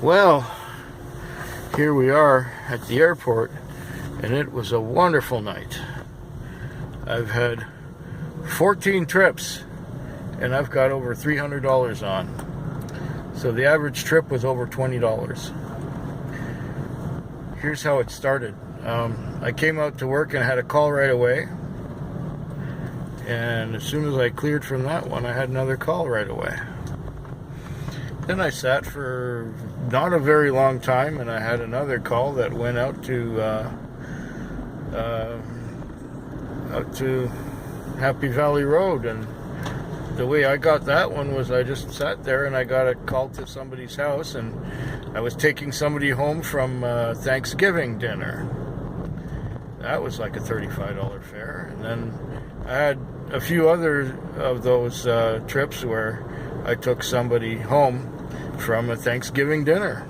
Well, here we are at the airport, and it was a wonderful night. I've had 14 trips, and I've got over $300 on. So the average trip was over $20. Here's how it started. I came out to work and had a call right away. And as soon as I cleared from that one, I had another call right away. Then I sat for not a very long time, and I had another call that went out to Happy Valley Road. And the way I got that one was I just sat there and I got a call to somebody's house, and I was taking somebody home from Thanksgiving dinner. That was like a $35 fare. And then I had a few other of those trips where I took somebody home from a Thanksgiving dinner.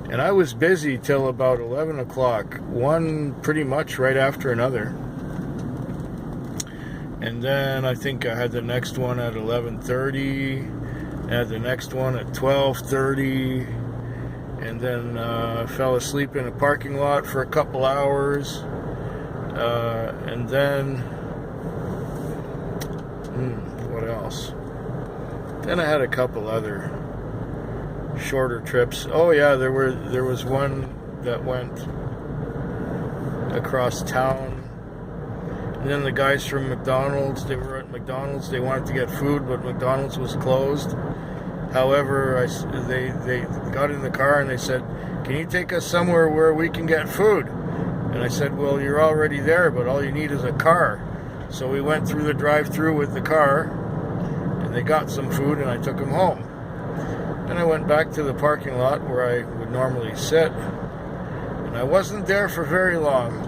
And I was busy till about 11 o'clock, one pretty much right after another. And then I think I had the next one at 11:30, I had the next one at 12:30, and then fell asleep in a parking lot for a couple hours. And then, what else? Then I had a couple other shorter trips. Oh yeah, there was one that went across town. And then the guys from McDonald's, they were at McDonald's. They wanted to get food, but McDonald's was closed. However, they got in the car and they said, "Can you take us somewhere where we can get food?" And I said, "Well, you're already there, but all you need is a car." So we went through the drive-thru with the car, and they got some food, and I took them home. Then I went back to the parking lot where I would normally sit, and I wasn't there for very long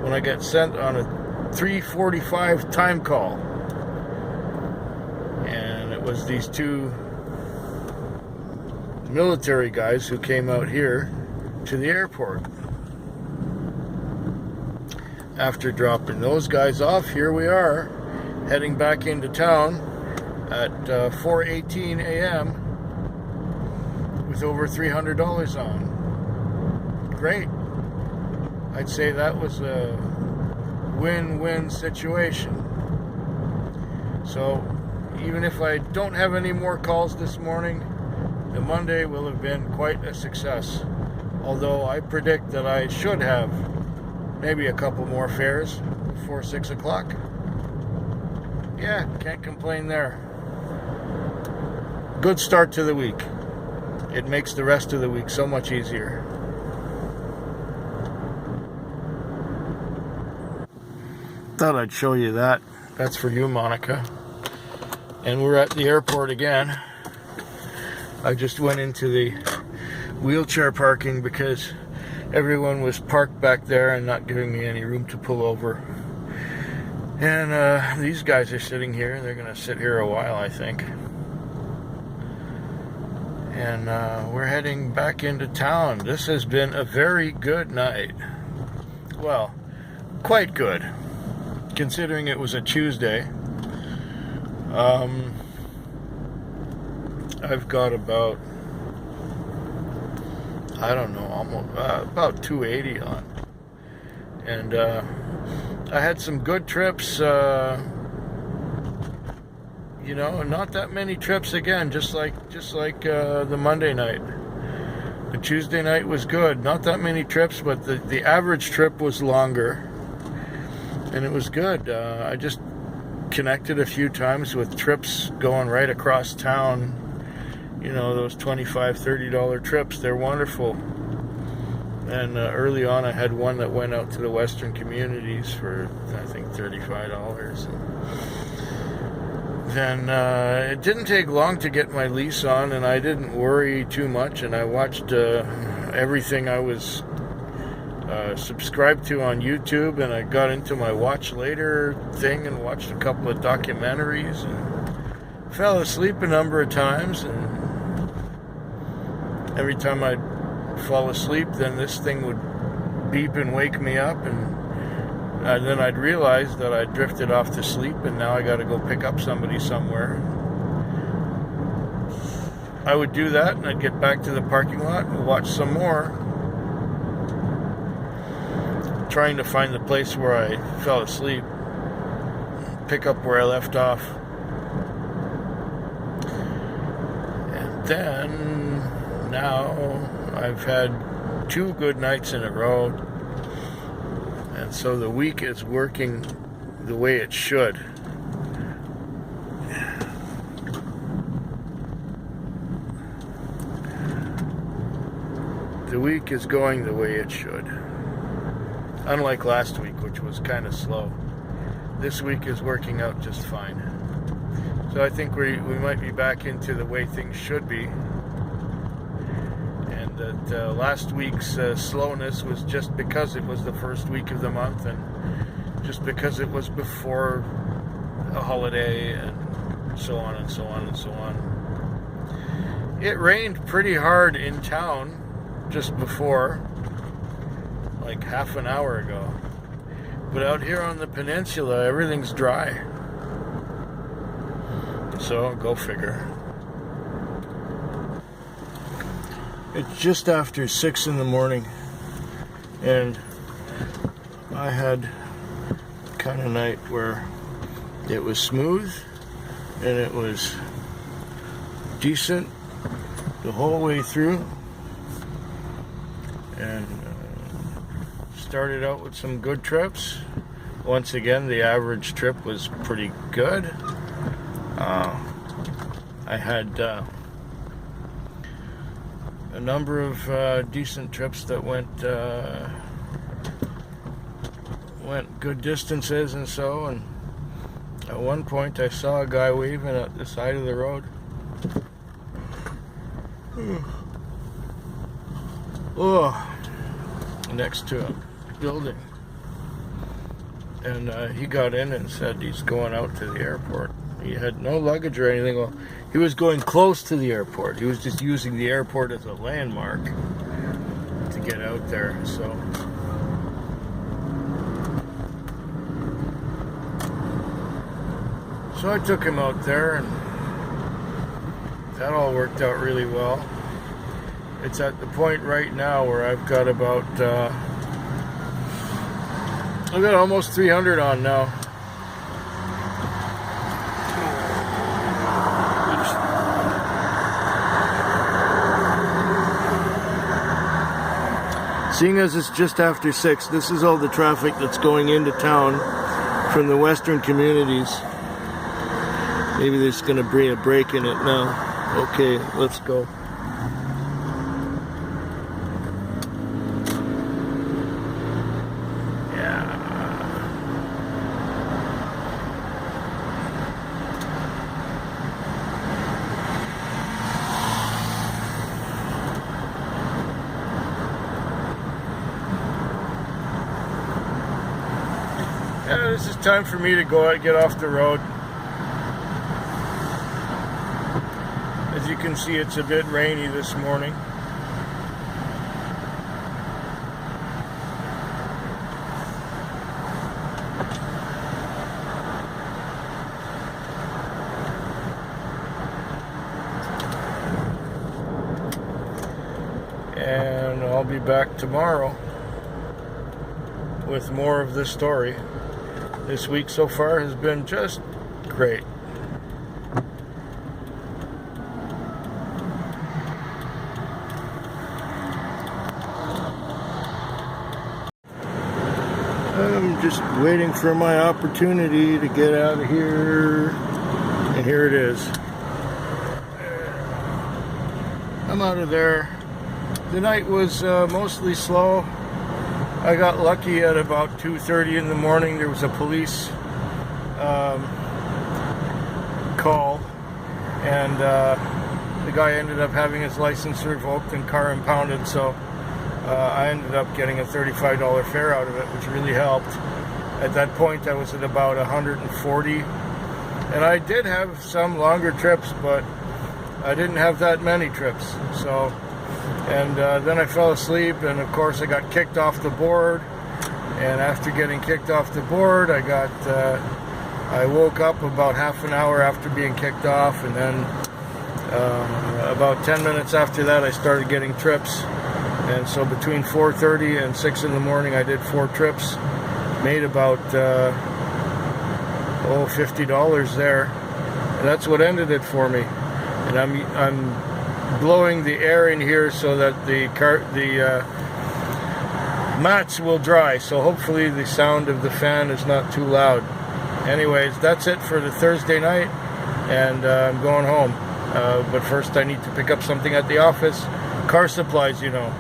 when I got sent on a 3:45 time call. And it was these two military guys who came out here to the airport. After dropping those guys off, here we are, heading back into town at 4:18 a.m. with over $300 on. Great. I'd say that was a win-win situation. So even if I don't have any more calls this morning, the Monday will have been quite a success. Although I predict that I should have maybe a couple more fares before 6 o'clock. Yeah, can't complain there. Good start to the week. It makes the rest of the week so much easier. Thought I'd show you that. That's for you, Monica. And we're at the airport again. I just went into the wheelchair parking because everyone was parked back there and not giving me any room to pull over. And these guys are sitting here. They're going to sit here a while, I think. And we're heading back into town. This has been a very good night. Well, quite good, considering it was a Tuesday. I've got about, I don't know, almost about 280 on. And I had some good trips, you know, not that many trips again, just like the Monday night. The Tuesday night was good, not that many trips, but the average trip was longer, and it was good. I just connected a few times with trips going right across town. You know, those $25, $30 trips, they're wonderful. And early on I had one that went out to the Western communities for, I think, $35. Then it didn't take long to get my lease on, and I didn't worry too much, and I watched everything I was subscribed to on YouTube, and I got into my watch later thing and watched a couple of documentaries and fell asleep a number of times. And every time I'd fall asleep, then this thing would beep and wake me up, and then I'd realize that I drifted off to sleep, and now I got to go pick up somebody somewhere. I would do that, and I'd get back to the parking lot and watch some more, trying to find the place where I fell asleep, pick up where I left off. And then, now, I've had 2 good nights in a row, and so the week is working the way it should. The week is going the way it should. Unlike last week, which was kind of slow. This week is working out just fine. So I think we might be back into the way things should be. And that last week's slowness was just because it was the first week of the month, and just because it was before a holiday, and so on and so on and so on. It rained pretty hard in town just before, like half an hour ago. But out here on the peninsula, everything's dry. So, go figure. It's just after 6 in the morning, and I had kind of night where it was smooth and it was decent the whole way through, and started out with some good trips. Once again, the average trip was pretty good. I had a number of decent trips that went good distances and so, and at one point I saw a guy waving at the side of the road. Next to a building, and he got in and said he's going out to the airport. He had no luggage or anything. Well, he was going close to the airport. He was just using the airport as a landmark to get out there. So I took him out there, and that all worked out really well. It's at the point right now where I've got about I've got almost 300 on now. Seeing as it's just after 6, this is all the traffic that's going into town from the western communities. Maybe there's going to be a break in it now. Okay, let's go. This is time for me to go out and get off the road. As you can see, it's a bit rainy this morning. And I'll be back tomorrow with more of this story. This week so far has been just great. I'm just waiting for my opportunity to get out of here, and here it is. I'm out of there. The night was mostly slow. I got lucky at about 2:30 in the morning. There was a police call, and the guy ended up having his license revoked and car impounded, so I ended up getting a $35 fare out of it, which really helped. At that point I was at about 140, and I did have some longer trips, but I didn't have that many trips. So, and then I fell asleep, and of course I got kicked off the board, and after getting kicked off the board I woke up about half an hour after being kicked off, and then About 10 minutes after that, I started getting trips. And so between 4:30 and 6 in the morning, I did 4 trips. Made about $50 there. And that's what ended it for me. And I'm blowing the air in here so that the mats will dry. So hopefully the sound of the fan is not too loud. Anyways, that's it for the Thursday night, and I'm going home. But first I need to pick up something at the office. Car supplies, you know.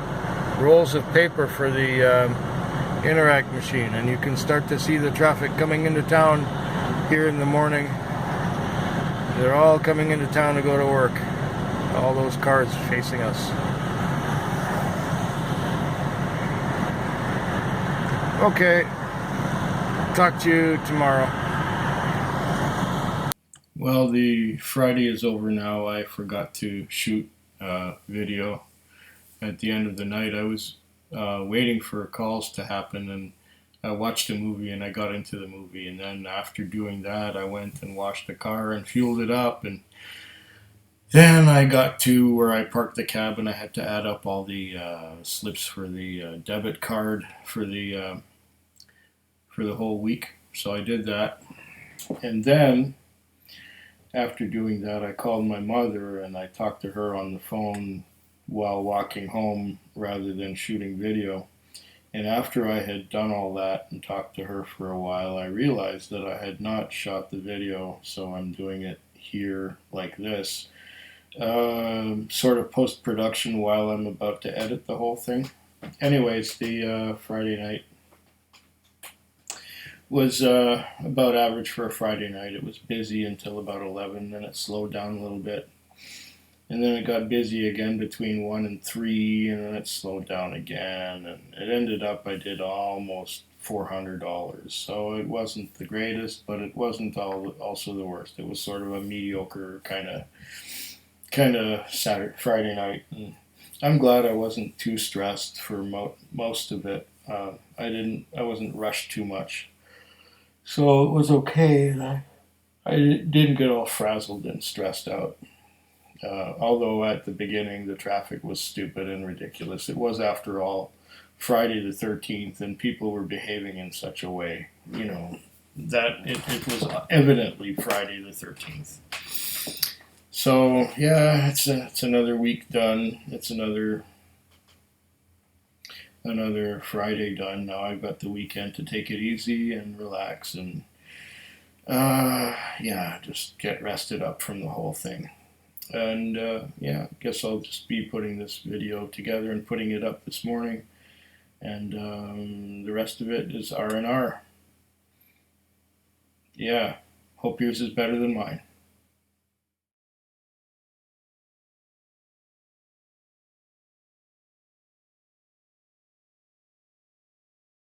Rolls of paper for the Interact machine. And you can start to see the traffic coming into town here in the morning. They're all coming into town to go to work. All those cars facing us. Okay. Talk to you tomorrow. Well, the Friday is over now. I forgot to shoot video at the end of the night. I was waiting for calls to happen, and I watched a movie, and I got into the movie. And then after doing that, I went and washed the car and fueled it up. And then I got to where I parked the cab, and I had to add up all the slips for the debit card for the whole week. So I did that. And then after doing that, I called my mother, and I talked to her on the phone while walking home rather than shooting video. And after I had done all that and talked to her for a while, I realized that I had not shot the video, so I'm doing it here like this, sort of post-production while I'm about to edit the whole thing. Anyways, the Friday night was about average for a Friday night. It was busy until about 11, then it slowed down a little bit. And then it got busy again between 1 and 3, and then it slowed down again. And it ended up I did almost $400. So it wasn't the greatest, but it wasn't also the worst. It was sort of a mediocre kind of Friday night. And I'm glad I wasn't too stressed for most of it. I wasn't rushed too much. So it was okay, and I didn't get all frazzled and stressed out. Although at the beginning the traffic was stupid and ridiculous. It was, after all, Friday the 13th, and people were behaving in such a way, you know, that it was evidently Friday the 13th. So, yeah, it's another week done. It's another Friday done. Now I've got the weekend to take it easy and relax and, just get rested up from the whole thing. And I guess I'll just be putting this video together and putting it up this morning. And the rest of it is R&R. Yeah, hope yours is better than mine.